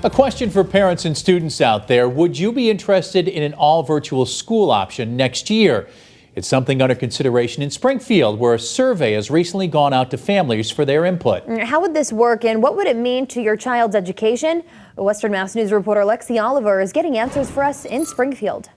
A question for parents and students out there. Would you be interested in an all-virtual school option next year? It's something under consideration in Springfield, where a survey has recently gone out to families for their input. How would this work, and what would it mean to your child's education? Western Mass News reporter LEXI Oliver is getting answers for us in Springfield.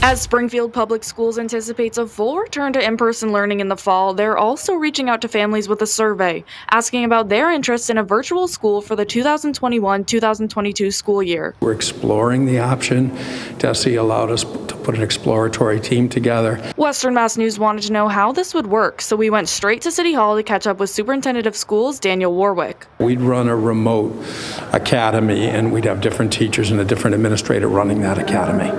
As Springfield Public Schools anticipates a full return to in-person learning in the fall, they're also reaching out to families with a survey, asking about their interest in a virtual school for the 2021-2022 school year. We're exploring the option. DESE allowed us to put an exploratory team together. Western Mass News wanted to know how this would work, so we went straight to City Hall to catch up with Superintendent of Schools, Daniel Warwick. We'd run a remote academy, and we'd have different teachers and a different administrator running that academy.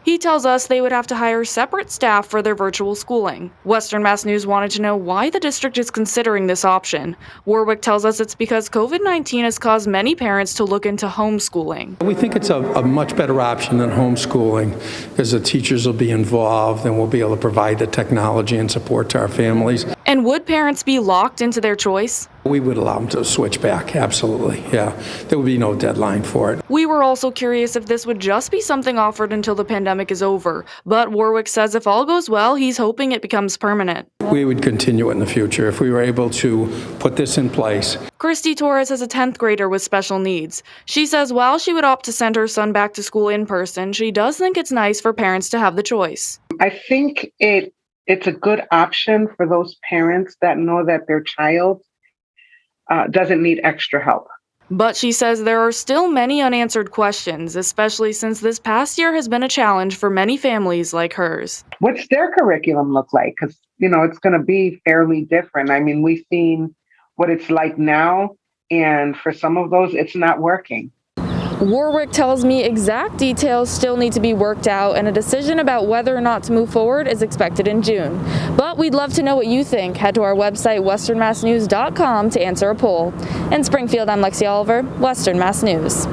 He tells us they would have to hire separate staff for their virtual schooling. Western Mass News wanted to know why the district is considering this option. Warwick tells us it's because COVID-19 has caused many parents to look into homeschooling. We think it's a much better option than homeschooling because the teachers will be involved and we'll be able to provide the technology and support to our families. And would parents be locked into their choice? We would allow them to switch back, absolutely, yeah. There would be no deadline for it. We were also curious if this would just be something offered until the pandemic is over, but Warwick says if all goes well, he's hoping it becomes permanent. We would continue it in the future if we were able to put this in place. CHRISTY TORRES is a 10th grader with special needs. She says while she would opt to send her son back to school in person, she does think it's nice for parents to have the choice. I think it's a good option for those parents that know that their child doesn't need extra help. But she says there are still many unanswered questions, especially since this past year has been a challenge for many families like hers. What's their curriculum look like? Because, it's going to be fairly different. I mean, we've seen what it's like now, and for some of those, it's not working. Warwick tells me exact details still need to be worked out, and a decision about whether or not to move forward is expected in June. But we'd love to know what you think. Head to our website, westernmassnews.com, to answer a poll. In Springfield, I'm Lexi Oliver, Western Mass News.